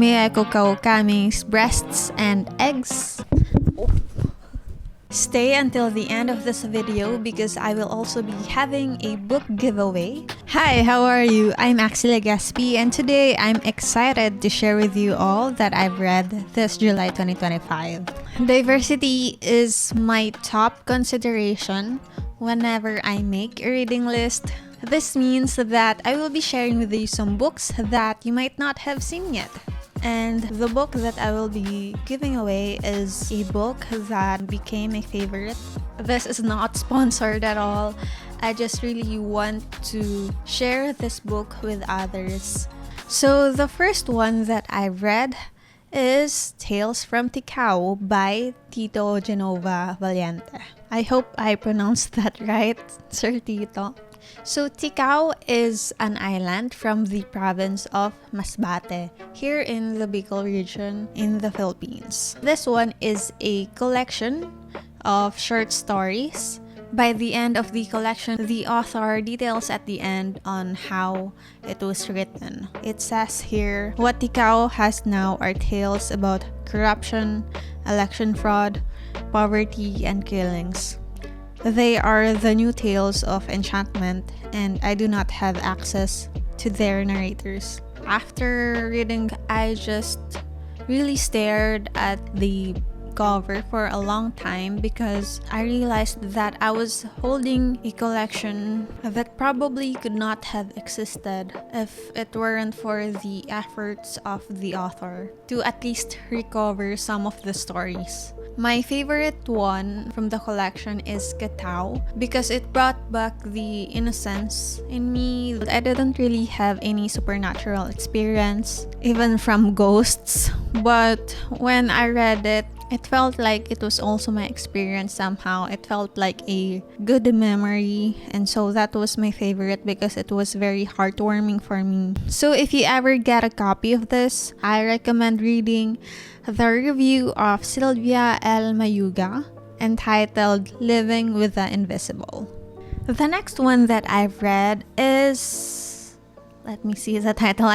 Mieko Kawakami's Breasts and Eggs. Stay until the end of this video because I will also be having a book giveaway. Hi, how are you? I'm Axel Gaspi and today I'm excited to share with you all that I've read this July 2025. Diversity is my top consideration whenever I make a reading list. This means that I will be sharing with you some books that you might not have seen yet. And the book that I will be giving away is a book that became a favorite. This is not sponsored at all. I just really want to share this book with others. So the first one that I read is Tales from Ticao by Tito Genova Valiente. I hope I pronounced that right, Sir Tito. So Ticao is an island from the province of Masbate, here in the Bicol region in the Philippines. This one is a collection of short stories. By the end of the collection, the author details at the end on how it was written. It says here, what Ticao has now are tales about corruption, election fraud, poverty, and killings. They are the new tales of enchantment, and I do not have access to their narrators. After reading, I just really stared at the cover for a long time because I realized that I was holding a collection that probably could not have existed if it weren't for the efforts of the author to at least recover some of the stories. My favorite one from the collection is Ticao because it brought back the innocence in me. I didn't really have any supernatural experience, even from ghosts, but when I read it, it felt like it was also my experience somehow. It felt like a good memory, and so that was my favorite because it was very heartwarming for me. So if you ever get a copy of this, I recommend reading the review of Sylvia L. Mayuga entitled Living with the Invisible. The next one that I've read is... let me see the title.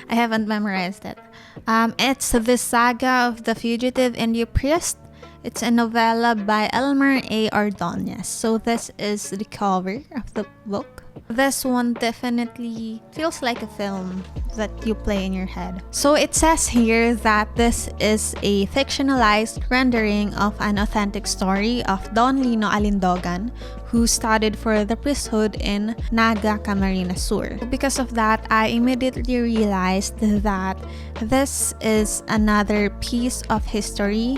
I haven't memorized it. It's the Saga of the Fugitive Indio Priest. It's a novella by Elmer A. Ordoñez. So this is the cover of the book. This one definitely feels like a film that you play in your head. So it says here that this is a fictionalized rendering of an authentic story of Don Lino Alindogan, who studied for the priesthood in Naga, Camarines Sur. Because of that, I immediately realized that this is another piece of history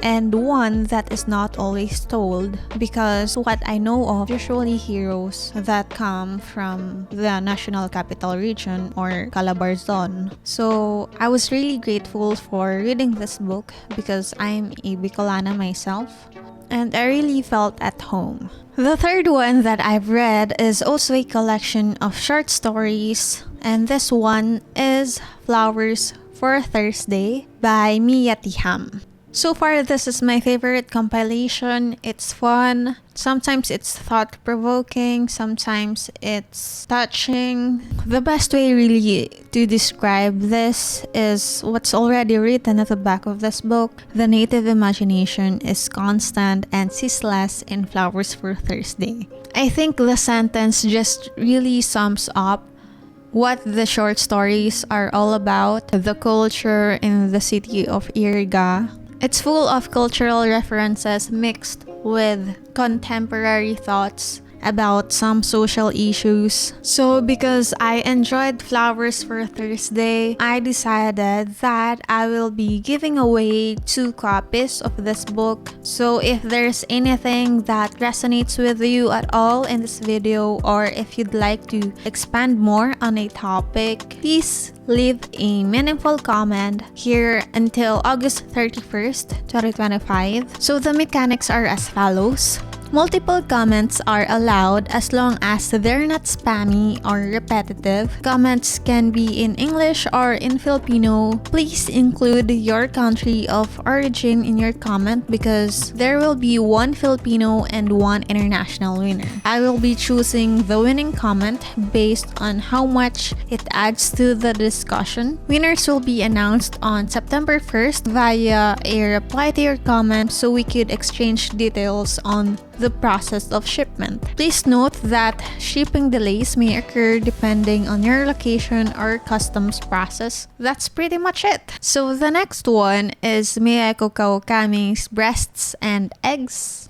and one that is not always told, because what I know of usually heroes that come from the National Capital Region or Calabarzon. So I was really grateful for reading this book because I'm a Bicolana myself and I really felt at home. The third one that I've read is also a collection of short stories, and this one is Flowers for Thursday by Tijam. So far, this is my favorite compilation. It's fun. Sometimes it's thought-provoking. Sometimes it's touching. The best way really to describe this is what's already written at the back of this book. The native imagination is constant and ceaseless in Flowers for Thursday. I think the sentence just really sums up what the short stories are all about. The culture in the city of Iriga. It's full of cultural references mixed with contemporary thoughts about some social issues. So because I enjoyed Flowers for Thursday, I decided that I will be giving away 2 copies of this book. So if there's anything that resonates with you at all in this video, or if you'd like to expand more on a topic, please leave a meaningful comment here until August 31st, 2025. So the mechanics are as follows. Multiple comments are allowed as long as they're not spammy or repetitive. Comments can be in English or in Filipino. Please include your country of origin in your comment because there will be one Filipino and one international winner. I will be choosing the winning comment based on how much it adds to the discussion. Winners will be announced on September 1st via a reply to your comment so we could exchange details on the process of shipment. Please note that shipping delays may occur depending on your location or customs process. That's pretty much it. So the next one is Mieko Kawakami's Breasts and Eggs.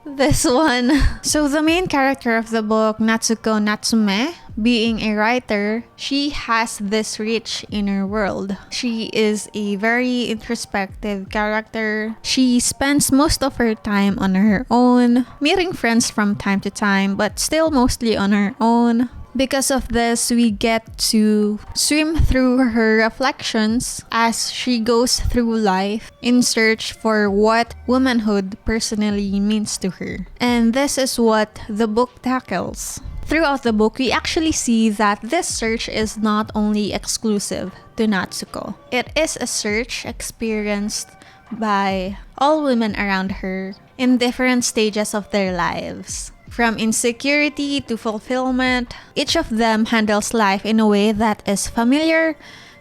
This one. So the main character of the book, Natsuko Natsume, being a writer, she has this rich inner world. She is a very introspective character. She spends most of her time on her own, meeting friends from time to time, but still mostly on her own. Because of this, we get to swim through her reflections as she goes through life in search for what womanhood personally means to her. And this is what the book tackles. Throughout the book, we actually see that this search is not only exclusive to Natsuko. It is a search experienced by all women around her in different stages of their lives. From insecurity to fulfillment, each of them handles life in a way that is familiar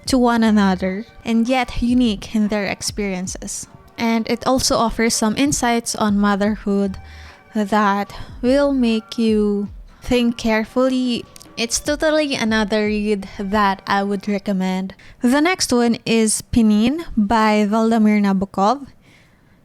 to one another and yet unique in their experiences. And it also offers some insights on motherhood that will make you think carefully. It's totally another read that I would recommend. The next one is Pnin by Vldamir Nabokov.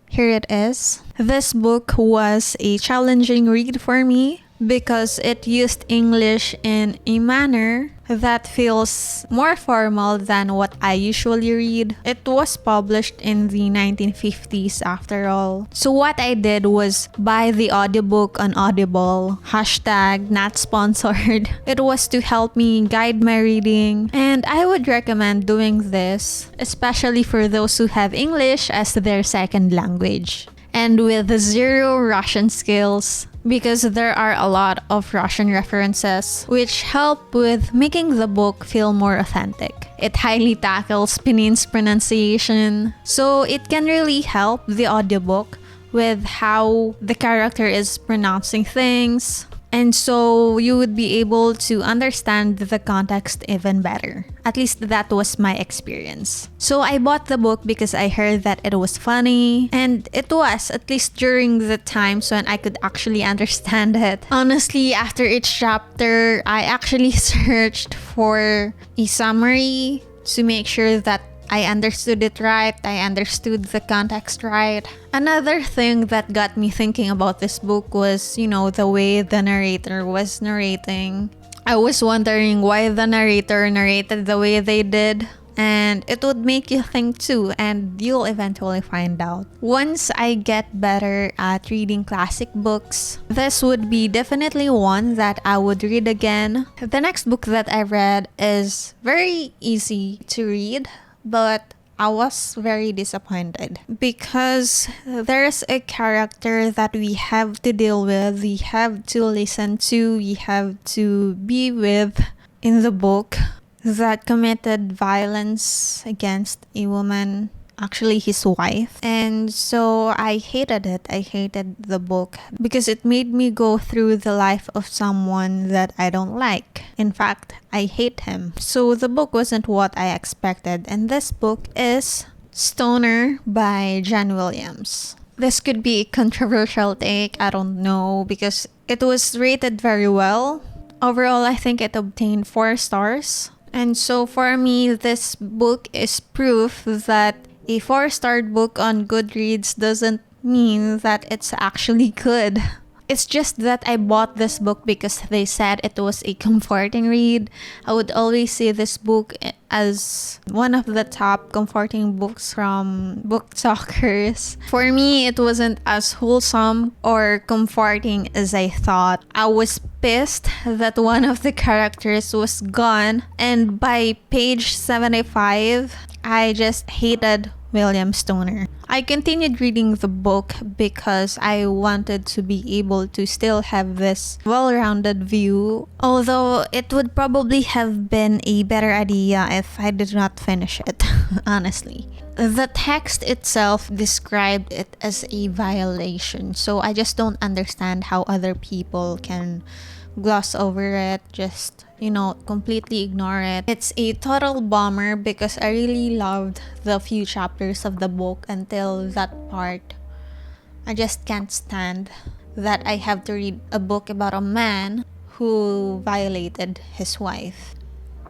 Here it is. This book was a challenging read for me because it used English in a manner that feels more formal than what I usually read. It was published in the 1950s after all. So what I did was buy the audiobook on Audible, hashtag not sponsored. It was to help me guide my reading, and I would recommend doing this, especially for those who have English as their second language and with zero Russian skills, because there are a lot of Russian references which help with making the book feel more authentic. It highly tackles Pnin's pronunciation, so it can really help the audiobook with how the character is pronouncing things, and so you would be able to understand the context even better. At least that was my experience. So I bought the book because I heard that it was funny, and it was, at least during the times when I could actually understand it. Honestly, after each chapter, I actually searched for a summary to make sure that I understood it right, I understood the context right. Another thing that got me thinking about this book was, the way the narrator was narrating. I was wondering why the narrator narrated the way they did, and it would make you think too, and you'll eventually find out. Once I get better at reading classic books, this would be definitely one that I would read again. The next book that I read is very easy to read, but I was very disappointed because there's a character that we have to deal with, we have to listen to, we have to be with in the book that committed violence against a woman, actually his wife. And so I hated it. I hated the book because it made me go through the life of someone that I don't like. In fact, I hate him. So the book wasn't what I expected. And this book is Stoner by John Williams. This could be a controversial take, I don't know, because it was rated very well. Overall, I think it obtained 4 stars. And so for me, this book is proof that a 4-starred book on Goodreads doesn't mean that it's actually good. It's just that I bought this book because they said it was a comforting read. I would always see this book as one of the top comforting books from book talkers. For me, it wasn't as wholesome or comforting as I thought. I was pissed that one of the characters was gone, and by page 75, I just hated William Stoner. I continued reading the book because I wanted to be able to still have this well-rounded view, although it would probably have been a better idea if I did not finish it, honestly. The text itself described it as a violation, so I just don't understand how other people can gloss over it, just completely ignore it. It's a total bummer because I really loved the few chapters of the book until that part. I just can't stand that I have to read a book about a man who violated his wife.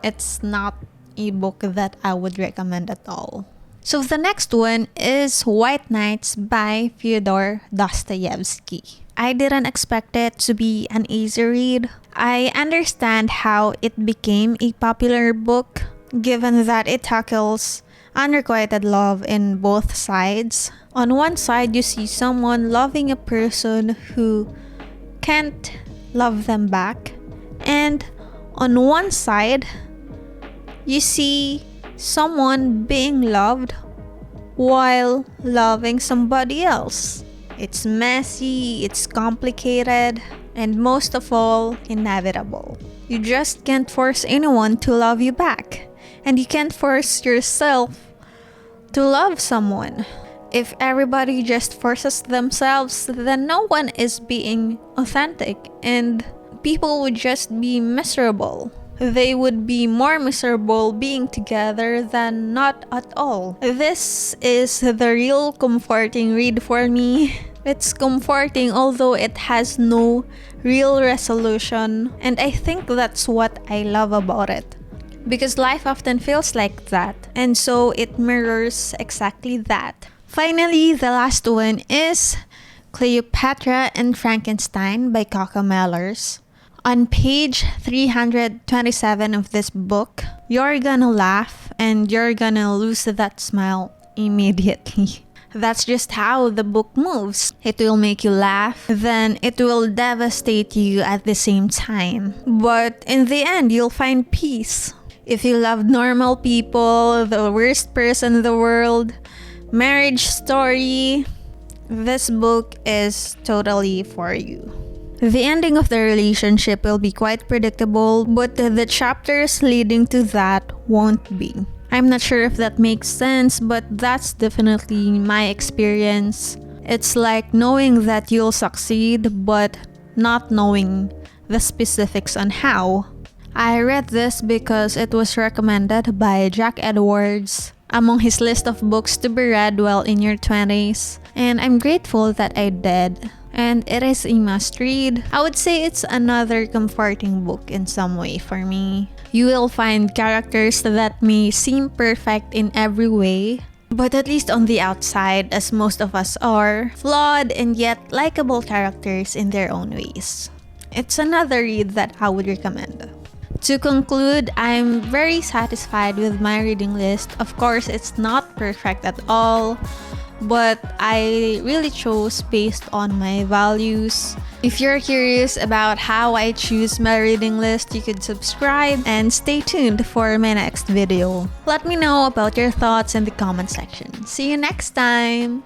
It's not a book that I would recommend at all. So the next one is White Nights by Fyodor Dostoyevsky. I didn't expect it to be an easy read. I understand how it became a popular book, given that it tackles unrequited love in both sides. On one side, you see someone loving a person who can't love them back. And on one side, you see someone being loved while loving somebody else. It's messy, it's complicated, and most of all, inevitable. You just can't force anyone to love you back, and you can't force yourself to love someone. If everybody just forces themselves, then no one is being authentic, and people would just be miserable. They would be more miserable being together than not at all. This is the real comforting read for me. It's comforting although it has no real resolution, and I think that's what I love about it. Because life often feels like that, and so it mirrors exactly that. Finally, the last one is Cleopatra and Frankenstein by Coco Mellors. On page 327 of this book, you're gonna laugh and you're gonna lose that smile immediately. That's just how the book moves. It will make you laugh, then it will devastate you at the same time. But in the end, you'll find peace. If you love normal people, the worst person in the world, marriage story, this book is totally for you. The ending of the relationship will be quite predictable, but the chapters leading to that won't be. I'm not sure if that makes sense, but that's definitely my experience. It's like knowing that you'll succeed, but not knowing the specifics on how. I read this because it was recommended by Jack Edwards among his list of books to be read while in your 20s, and I'm grateful that I did. And it is a must-read. I would say it's another comforting book in some way for me. You will find characters that may seem perfect in every way, but at least on the outside, as most of us are, flawed and yet likable characters in their own ways. It's another read that I would recommend. To conclude, I'm very satisfied with my reading list. Of course, it's not perfect at all, but I really chose based on my values. If you're curious about how I choose my reading list, you could subscribe and stay tuned for my next video. Let me know about your thoughts in the comment section. See you next time!